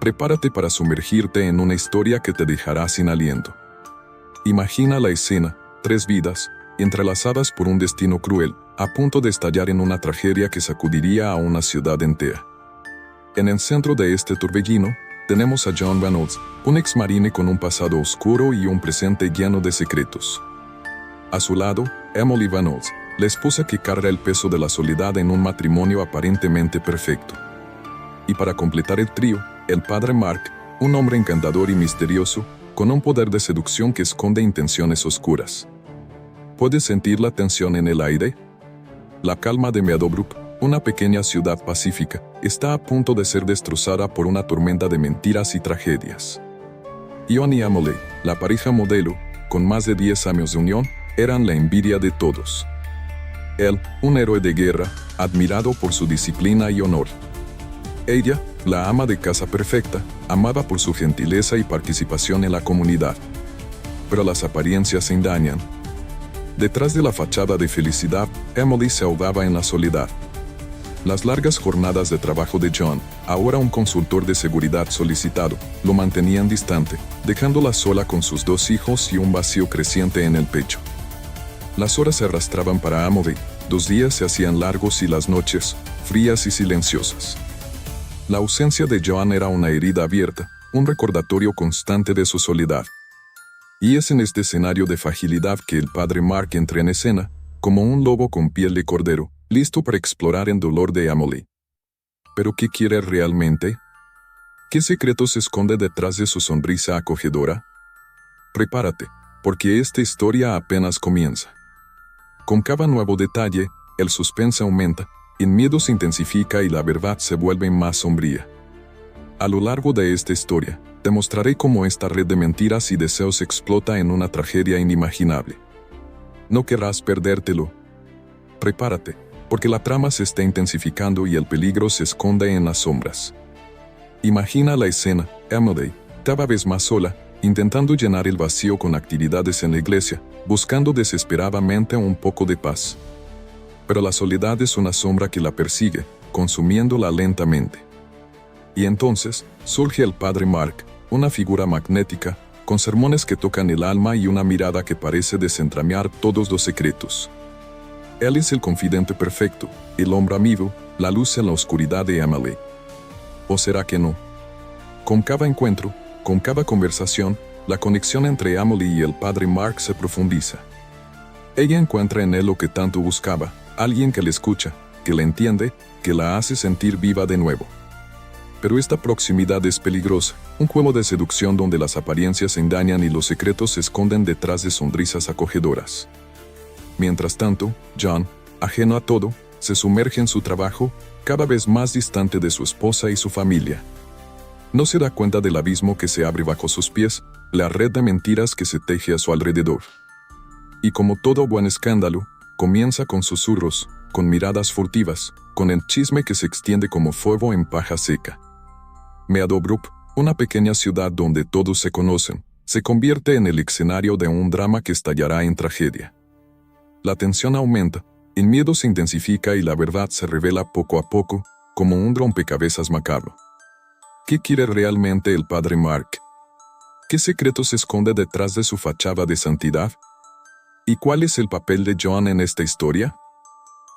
Prepárate para sumergirte en una historia que te dejará sin aliento. Imagina la escena: 3 vidas, entrelazadas por un destino cruel, a punto de estallar en una tragedia que sacudiría a una ciudad entera. En el centro de este torbellino, tenemos a John Reynolds, un exmarine con un pasado oscuro y un presente lleno de secretos. A su lado, Emily Reynolds, la esposa que carga el peso de la soledad en un matrimonio aparentemente perfecto. Y para completar el trío, el padre Mark, un hombre encantador y misterioso, con un poder de seducción que esconde intenciones oscuras. ¿Puedes sentir la tensión en el aire? La calma de Meadowbrook, una pequeña ciudad pacífica, está a punto de ser destrozada por una tormenta de mentiras y tragedias. John y Emily, la pareja modelo, con más de 10 años de unión, eran la envidia de todos. Él, un héroe de guerra, admirado por su disciplina y honor. Ella, la ama de casa perfecta, amada por su gentileza y participación en la comunidad. Pero las apariencias se engañan. Detrás de la fachada de felicidad, Emily se ahogaba en la soledad. Las largas jornadas de trabajo de John, ahora un consultor de seguridad solicitado, lo mantenían distante, dejándola sola con sus 2 hijos y un vacío creciente en el pecho. Las horas se arrastraban para Emily, 2 días se hacían largos y las noches, frías y silenciosas. La ausencia de John era una herida abierta, un recordatorio constante de su soledad. Y es en este escenario de fragilidad que el padre Mark entra en escena, como un lobo con piel de cordero, listo para explorar el dolor de Emily. ¿Pero qué quiere realmente? ¿Qué secreto se esconde detrás de su sonrisa acogedora? Prepárate, porque esta historia apenas comienza. Con cada nuevo detalle, el suspense aumenta, el miedo se intensifica y la verdad se vuelve más sombría. A lo largo de esta historia, te mostraré cómo esta red de mentiras y deseos explota en una tragedia inimaginable. No querrás perdértelo. Prepárate, porque la trama se está intensificando y el peligro se esconde en las sombras. Imagina la escena: Emily, cada vez más sola, intentando llenar el vacío con actividades en la iglesia, buscando desesperadamente un poco de paz. Pero la soledad es una sombra que la persigue, consumiéndola lentamente. Y entonces, surge el padre Mark, una figura magnética, con sermones que tocan el alma y una mirada que parece desentrañar todos los secretos. Él es el confidente perfecto, el hombre amigo, la luz en la oscuridad de Emily. ¿O será que no? Con cada encuentro, con cada conversación, la conexión entre Emily y el padre Mark se profundiza. Ella encuentra en él lo que tanto buscaba: alguien que la escucha, que la entiende, que la hace sentir viva de nuevo. Pero esta proximidad es peligrosa, un juego de seducción donde las apariencias engañan y los secretos se esconden detrás de sonrisas acogedoras. Mientras tanto, John, ajeno a todo, se sumerge en su trabajo, cada vez más distante de su esposa y su familia. No se da cuenta del abismo que se abre bajo sus pies, la red de mentiras que se teje a su alrededor. Y como todo buen escándalo, comienza con susurros, con miradas furtivas, con el chisme que se extiende como fuego en paja seca. Meadowbrook, una pequeña ciudad donde todos se conocen, se convierte en el escenario de un drama que estallará en tragedia. La tensión aumenta, el miedo se intensifica y la verdad se revela poco a poco, como un rompecabezas macabro. ¿Qué quiere realmente el padre Mark? ¿Qué secreto se esconde detrás de su fachada de santidad? ¿Y cuál es el papel de John en esta historia?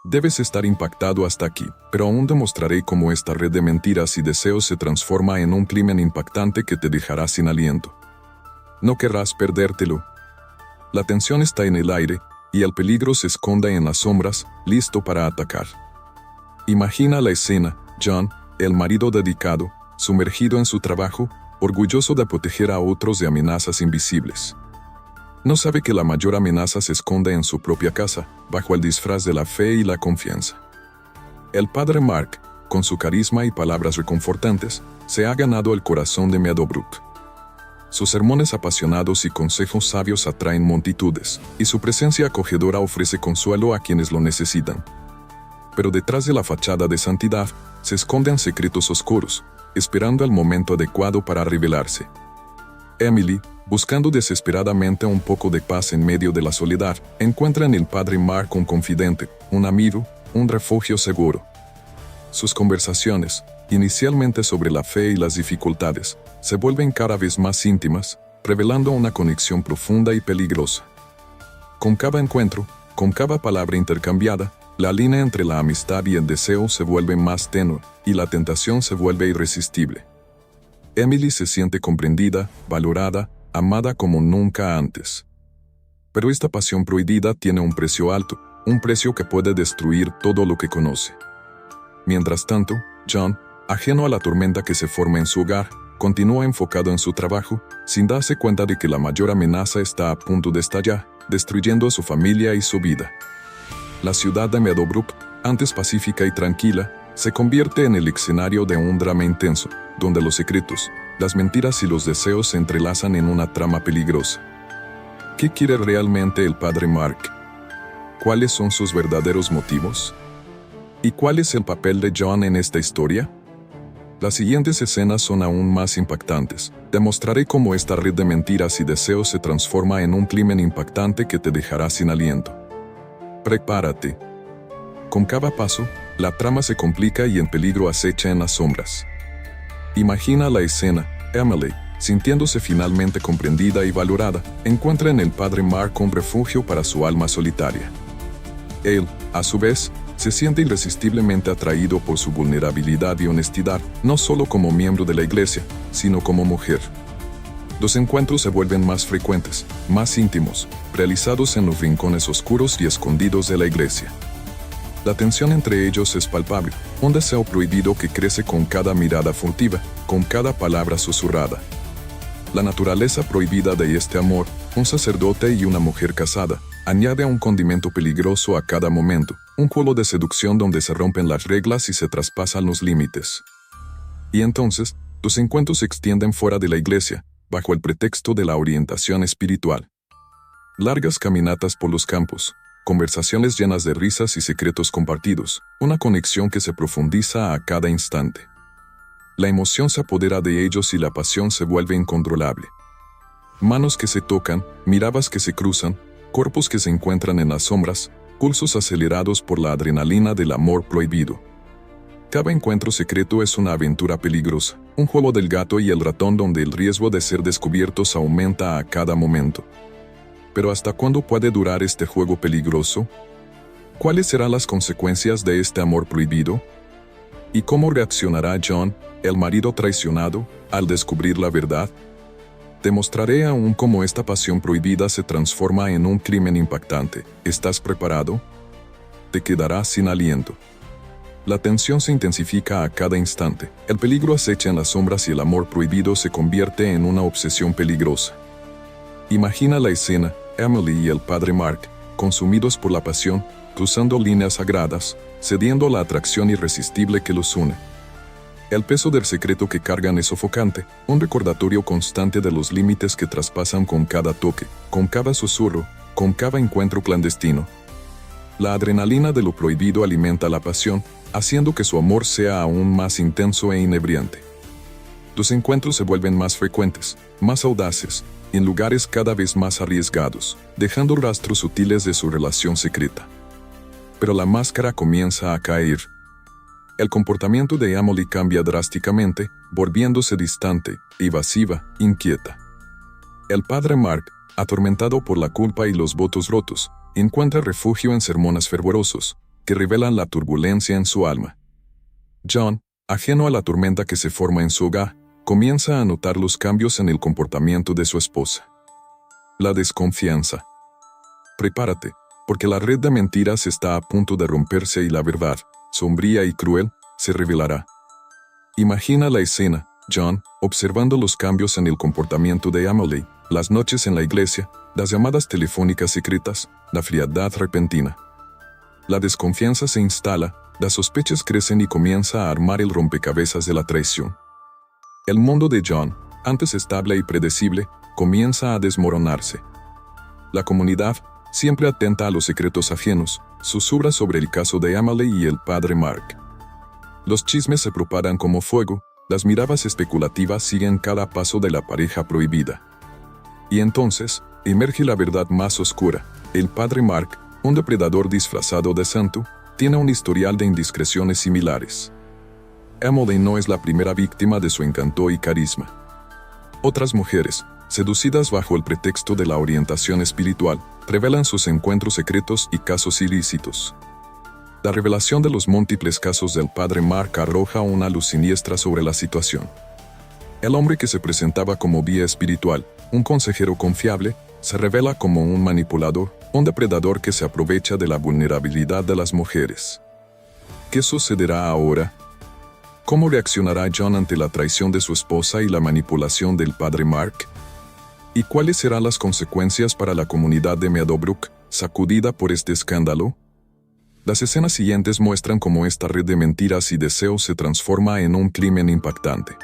Debes estar impactado hasta aquí, pero aún demostraré cómo esta red de mentiras y deseos se transforma en un crimen impactante que te dejará sin aliento. No querrás perdértelo. La tensión está en el aire, y el peligro se esconde en las sombras, listo para atacar. Imagina la escena: John, el marido dedicado, sumergido en su trabajo, orgulloso de proteger a otros de amenazas invisibles. No sabe que la mayor amenaza se esconde en su propia casa, bajo el disfraz de la fe y la confianza. El padre Mark, con su carisma y palabras reconfortantes, se ha ganado el corazón de Meadowbrook. Sus sermones apasionados y consejos sabios atraen multitudes, y su presencia acogedora ofrece consuelo a quienes lo necesitan. Pero detrás de la fachada de santidad, se esconden secretos oscuros, esperando el momento adecuado para revelarse. Emily, buscando desesperadamente un poco de paz en medio de la soledad, encuentra en el padre Mark un confidente, un amigo, un refugio seguro. Sus conversaciones, inicialmente sobre la fe y las dificultades, se vuelven cada vez más íntimas, revelando una conexión profunda y peligrosa. Con cada encuentro, con cada palabra intercambiada, la línea entre la amistad y el deseo se vuelve más tenue, y la tentación se vuelve irresistible. Emily se siente comprendida, valorada, amada como nunca antes. Pero esta pasión prohibida tiene un precio alto, un precio que puede destruir todo lo que conoce. Mientras tanto, John, ajeno a la tormenta que se forma en su hogar, continúa enfocado en su trabajo, sin darse cuenta de que la mayor amenaza está a punto de estallar, destruyendo a su familia y su vida. La ciudad de Meadowbrook, antes pacífica y tranquila, se convierte en el escenario de un drama intenso, donde los secretos, las mentiras y los deseos se entrelazan en una trama peligrosa. ¿Qué quiere realmente el padre Mark? ¿Cuáles son sus verdaderos motivos? ¿Y cuál es el papel de John en esta historia? Las siguientes escenas son aún más impactantes. Demostraré cómo esta red de mentiras y deseos se transforma en un crimen impactante que te dejará sin aliento. Prepárate. Con cada paso, la trama se complica y el peligro acecha en las sombras. Imagina la escena. Emily, sintiéndose finalmente comprendida y valorada, encuentra en el padre Mark un refugio para su alma solitaria. Él, a su vez, se siente irresistiblemente atraído por su vulnerabilidad y honestidad, no solo como miembro de la iglesia, sino como mujer. Los encuentros se vuelven más frecuentes, más íntimos, realizados en los rincones oscuros y escondidos de la iglesia. La tensión entre ellos es palpable, un deseo prohibido que crece con cada mirada furtiva, con cada palabra susurrada. La naturaleza prohibida de este amor, un sacerdote y una mujer casada, añade un condimento peligroso a cada momento, un juego de seducción donde se rompen las reglas y se traspasan los límites. Y entonces, los encuentros se extienden fuera de la iglesia, bajo el pretexto de la orientación espiritual. Largas caminatas por los campos, conversaciones llenas de risas y secretos compartidos, una conexión que se profundiza a cada instante. La emoción se apodera de ellos y la pasión se vuelve incontrolable. Manos que se tocan, miradas que se cruzan, cuerpos que se encuentran en las sombras, pulsos acelerados por la adrenalina del amor prohibido. Cada encuentro secreto es una aventura peligrosa, un juego del gato y el ratón donde el riesgo de ser descubiertos aumenta a cada momento. Pero ¿hasta cuándo puede durar este juego peligroso? ¿Cuáles serán las consecuencias de este amor prohibido? ¿Y cómo reaccionará John, el marido traicionado, al descubrir la verdad? Te mostraré aún cómo esta pasión prohibida se transforma en un crimen impactante. ¿Estás preparado? Te quedarás sin aliento. La tensión se intensifica a cada instante, el peligro acecha en las sombras y el amor prohibido se convierte en una obsesión peligrosa. Imagina la escena, Emily y el padre Mark, consumidos por la pasión, cruzando líneas sagradas, cediendo a la atracción irresistible que los une. El peso del secreto que cargan es sofocante, un recordatorio constante de los límites que traspasan con cada toque, con cada susurro, con cada encuentro clandestino. La adrenalina de lo prohibido alimenta la pasión, haciendo que su amor sea aún más intenso e inebriante. Los encuentros se vuelven más frecuentes, más audaces, en lugares cada vez más arriesgados, dejando rastros sutiles de su relación secreta. Pero la máscara comienza a caer. El comportamiento de Emily cambia drásticamente, volviéndose distante, evasiva, inquieta. El padre Mark, atormentado por la culpa y los votos rotos, encuentra refugio en sermones fervorosos, que revelan la turbulencia en su alma. John, ajeno a la tormenta que se forma en su hogar, comienza a notar los cambios en el comportamiento de su esposa. La desconfianza. Prepárate, porque la red de mentiras está a punto de romperse y la verdad, sombría y cruel, se revelará. Imagina la escena, John, observando los cambios en el comportamiento de Emily, las noches en la iglesia, las llamadas telefónicas secretas, la frialdad repentina. La desconfianza se instala, las sospechas crecen y comienza a armar el rompecabezas de la traición. El mundo de John, antes estable y predecible, comienza a desmoronarse. La comunidad, siempre atenta a los secretos ajenos, susurra sobre el caso de Emily y el padre Mark. Los chismes se propagan como fuego, las miradas especulativas siguen cada paso de la pareja prohibida. Y entonces, emerge la verdad más oscura. El padre Mark, un depredador disfrazado de santo, tiene un historial de indiscreciones similares. Emily no es la primera víctima de su encanto y carisma. Otras mujeres, seducidas bajo el pretexto de la orientación espiritual, revelan sus encuentros secretos y casos ilícitos. La revelación de los múltiples casos del padre Mark arroja una luz siniestra sobre la situación. El hombre que se presentaba como guía espiritual, un consejero confiable, se revela como un manipulador, un depredador que se aprovecha de la vulnerabilidad de las mujeres. ¿Qué sucederá ahora? ¿Cómo reaccionará John ante la traición de su esposa y la manipulación del padre Mark? ¿Y cuáles serán las consecuencias para la comunidad de Meadowbrook, sacudida por este escándalo? Las escenas siguientes muestran cómo esta red de mentiras y deseos se transforma en un crimen impactante.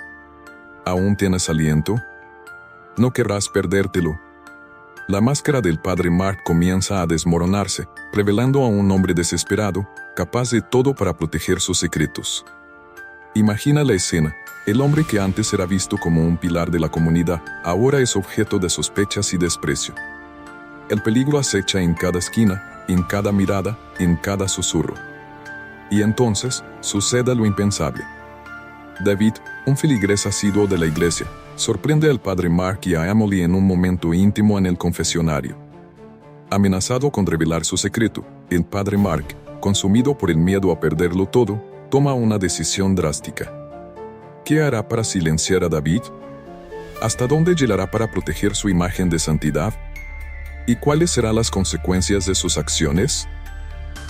¿Aún tienes aliento? No querrás perdértelo. La máscara del padre Mark comienza a desmoronarse, revelando a un hombre desesperado, capaz de todo para proteger sus secretos. Imagina la escena. El hombre que antes era visto como un pilar de la comunidad, ahora es objeto de sospechas y desprecio. El peligro acecha en cada esquina, en cada mirada, en cada susurro. Y entonces, sucede lo impensable. David, un feligrés asiduo de la iglesia, sorprende al padre Mark y a Emily en un momento íntimo en el confesionario. Amenazado con revelar su secreto, el padre Mark, consumido por el miedo a perderlo todo, toma una decisión drástica. ¿Qué hará para silenciar a David? ¿Hasta dónde llegará para proteger su imagen de santidad? ¿Y cuáles serán las consecuencias de sus acciones?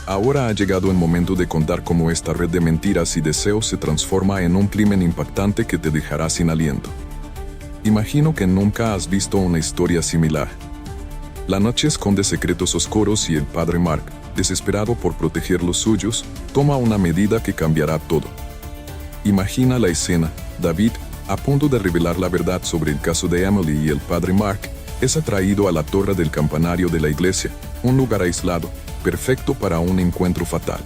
Ahora ha llegado el momento de contar cómo esta red de mentiras y deseos se transforma en un crimen impactante que te dejará sin aliento. Imagino que nunca has visto una historia similar. La noche esconde secretos oscuros y el padre Mark, desesperado por proteger los suyos, toma una medida que cambiará todo. Imagina la escena. David, a punto de revelar la verdad sobre el caso de Emily y el padre Mark, es atraído a la torre del campanario de la iglesia, un lugar aislado, perfecto para un encuentro fatal.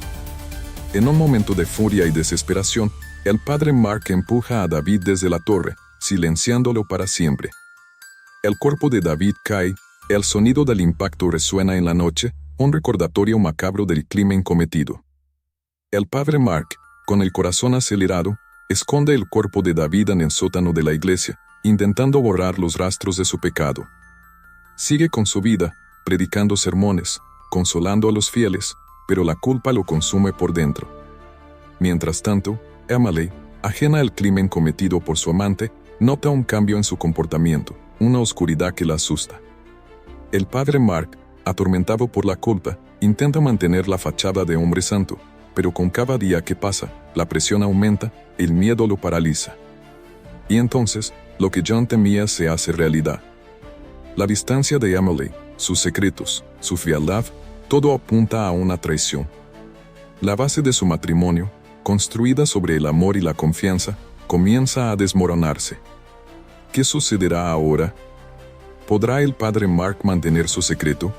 En un momento de furia y desesperación, el padre Mark empuja a David desde la torre, silenciándolo para siempre. El cuerpo de David cae, el sonido del impacto resuena en la noche, un recordatorio macabro del crimen cometido. El padre Mark, con el corazón acelerado, esconde el cuerpo de David en el sótano de la iglesia, intentando borrar los rastros de su pecado. Sigue con su vida, predicando sermones, consolando a los fieles, pero la culpa lo consume por dentro. Mientras tanto, Emily, ajena al crimen cometido por su amante, nota un cambio en su comportamiento, una oscuridad que la asusta. El padre Mark, atormentado por la culpa, intenta mantener la fachada de hombre santo, pero con cada día que pasa, la presión aumenta, el miedo lo paraliza. Y entonces, lo que John temía se hace realidad. La distancia de Emily, sus secretos, su frialdad, todo apunta a una traición. La base de su matrimonio, construida sobre el amor y la confianza, comienza a desmoronarse. ¿Qué sucederá ahora? ¿Podrá el padre Mark mantener su secreto?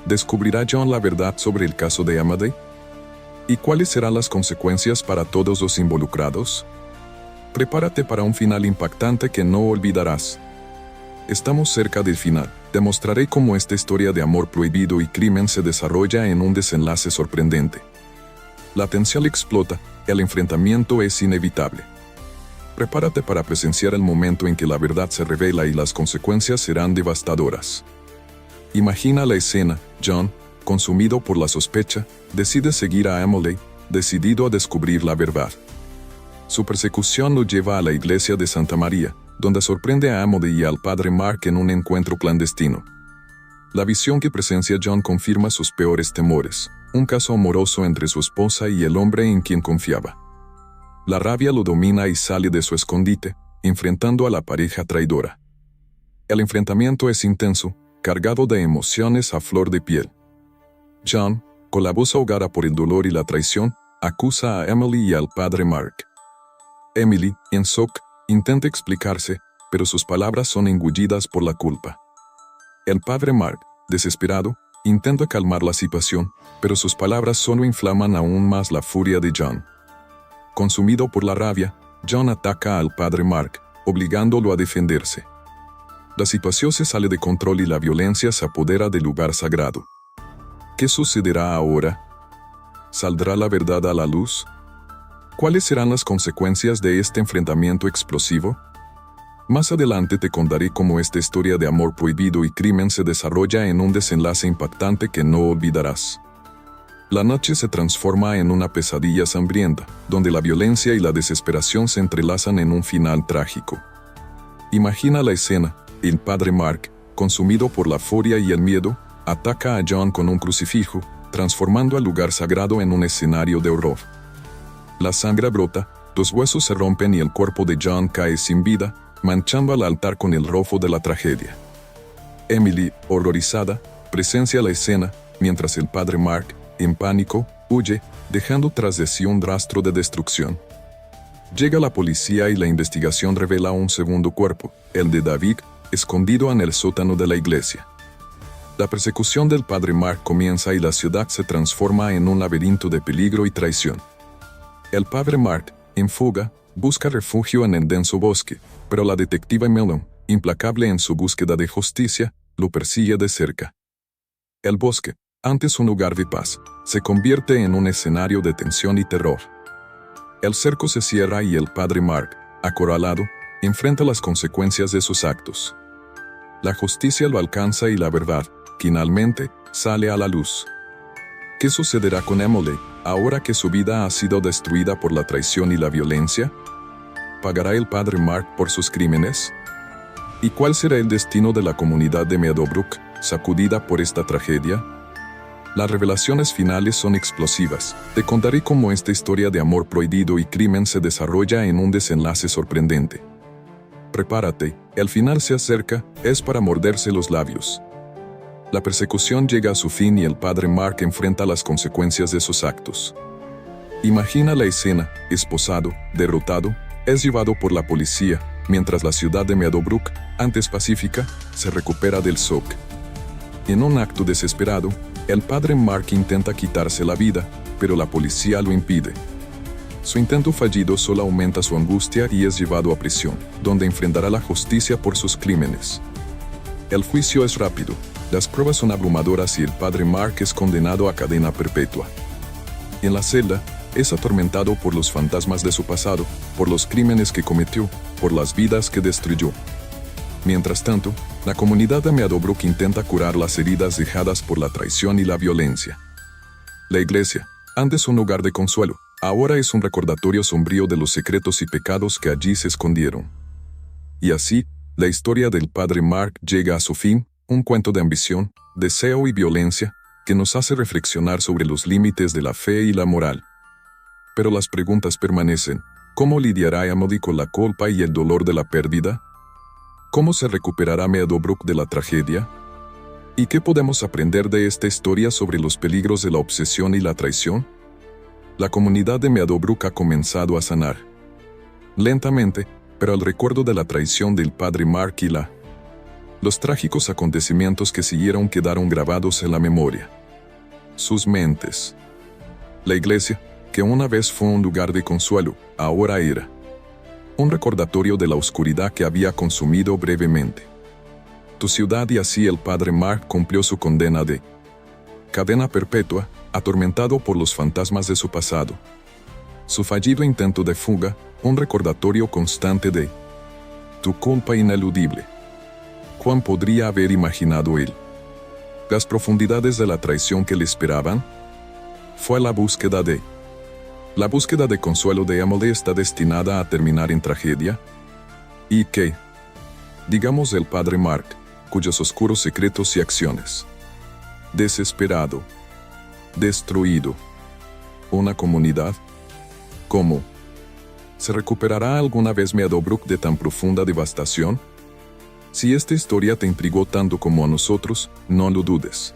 ¿Descubrirá John la verdad sobre el caso de Emily? ¿Y cuáles serán las consecuencias para todos los involucrados? Prepárate para un final impactante que no olvidarás. Estamos cerca del final. Te mostraré cómo esta historia de amor prohibido y crimen se desarrolla en un desenlace sorprendente. La tensión explota, el enfrentamiento es inevitable. Prepárate para presenciar el momento en que la verdad se revela y las consecuencias serán devastadoras. Imagina la escena. John, consumido por la sospecha, decide seguir a Emily, decidido a descubrir la verdad. Su persecución lo lleva a la iglesia de Santa María, donde sorprende a Emily y al padre Mark en un encuentro clandestino. La visión que presencia John confirma sus peores temores, un caso amoroso entre su esposa y el hombre en quien confiaba. La rabia lo domina y sale de su escondite, enfrentando a la pareja traidora. El enfrentamiento es intenso, cargado de emociones a flor de piel. John, con la voz ahogada por el dolor y la traición, acusa a Emily y al padre Mark. Emily, en shock, intenta explicarse, pero sus palabras son engullidas por la culpa. El padre Mark, desesperado, intenta calmar la situación, pero sus palabras solo inflaman aún más la furia de John. Consumido por la rabia, John ataca al padre Mark, obligándolo a defenderse. La situación se sale de control y la violencia se apodera del lugar sagrado. ¿Qué sucederá ahora? ¿Saldrá la verdad a la luz? ¿Cuáles serán las consecuencias de este enfrentamiento explosivo? Más adelante te contaré cómo esta historia de amor prohibido y crimen se desarrolla en un desenlace impactante que no olvidarás. La noche se transforma en una pesadilla sangrienta, donde la violencia y la desesperación se entrelazan en un final trágico. Imagina la escena: el padre Mark, consumido por la furia y el miedo, ataca a John con un crucifijo, transformando el lugar sagrado en un escenario de horror. La sangre brota, los huesos se rompen y el cuerpo de John cae sin vida, manchando al altar con el rojo de la tragedia. Emily, horrorizada, presencia la escena, mientras el padre Mark, en pánico, huye, dejando tras de sí un rastro de destrucción. Llega la policía y la investigación revela un segundo cuerpo, el de David, escondido en el sótano de la iglesia. La persecución del padre Mark comienza y la ciudad se transforma en un laberinto de peligro y traición. El padre Mark, en fuga, busca refugio en el denso bosque, pero la detective Mellon, implacable en su búsqueda de justicia, lo persigue de cerca. El bosque, antes un lugar de paz, se convierte en un escenario de tensión y terror. El cerco se cierra y el padre Mark, acorralado, enfrenta las consecuencias de sus actos. La justicia lo alcanza y la verdad, finalmente, sale a la luz. ¿Qué sucederá con Emily, ahora que su vida ha sido destruida por la traición y la violencia? ¿Pagará el padre Mark por sus crímenes? ¿Y cuál será el destino de la comunidad de Meadowbrook, sacudida por esta tragedia? Las revelaciones finales son explosivas. Te contaré cómo esta historia de amor prohibido y crimen se desarrolla en un desenlace sorprendente. Prepárate, el final se acerca, es para morderse los labios. La persecución llega a su fin y el padre Mark enfrenta las consecuencias de sus actos. Imagina la escena: esposado, derrotado, es llevado por la policía, mientras la ciudad de Meadowbrook, antes pacífica, se recupera del shock. En un acto desesperado, el padre Mark intenta quitarse la vida, pero la policía lo impide. Su intento fallido solo aumenta su angustia y es llevado a prisión, donde enfrentará la justicia por sus crímenes. El juicio es rápido, las pruebas son abrumadoras y el padre Mark es condenado a cadena perpetua. En la celda, es atormentado por los fantasmas de su pasado, por los crímenes que cometió, por las vidas que destruyó. Mientras tanto, la comunidad de Meadowbrook intenta curar las heridas dejadas por la traición y la violencia. La iglesia, antes un lugar de consuelo, ahora es un recordatorio sombrío de los secretos y pecados que allí se escondieron. Y así, la historia del padre Mark llega a su fin, un cuento de ambición, deseo y violencia, que nos hace reflexionar sobre los límites de la fe y la moral. Pero las preguntas permanecen: ¿cómo lidiará Emily con la culpa y el dolor de la pérdida? ¿Cómo se recuperará Meadowbrook de la tragedia? ¿Y qué podemos aprender de esta historia sobre los peligros de la obsesión y la traición? La comunidad de Meadowbrook ha comenzado a sanar. Lentamente, pero el recuerdo de la traición del padre Mark y los trágicos acontecimientos que siguieron quedaron grabados en la memoria. Sus mentes. La iglesia, que una vez fue un lugar de consuelo, ahora era un recordatorio de la oscuridad que había consumido brevemente tu ciudad, y así el padre Mark cumplió su condena de cadena perpetua, atormentado por los fantasmas de su pasado. Su fallido intento de fuga, un recordatorio constante de tu culpa ineludible. ¿Cuán podría haber imaginado él las profundidades de la traición que le esperaban? Fue la búsqueda de consuelo de Emily está destinada a terminar en tragedia. ¿Y qué digamos del padre Mark, cuyos oscuros secretos y acciones? Desesperado, destruido. Una comunidad. ¿Cómo se recuperará alguna vez Meadowbrook de tan profunda devastación? Si esta historia te intrigó tanto como a nosotros, no lo dudes.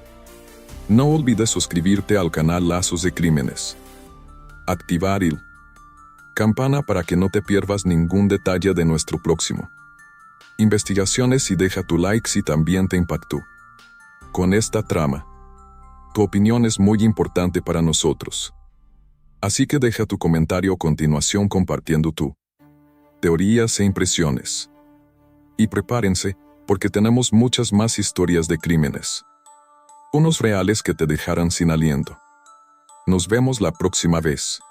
No olvides suscribirte al canal Lazos de Crímenes. Activar el campana para que no te pierdas ningún detalle de nuestro próximo investigaciones y deja tu like si también te impactó con esta trama. Tu opinión es muy importante para nosotros. Así que deja tu comentario a continuación compartiendo tu teorías e impresiones. Y prepárense, porque tenemos muchas más historias de crímenes. Unos reales que te dejarán sin aliento. Nos vemos la próxima vez.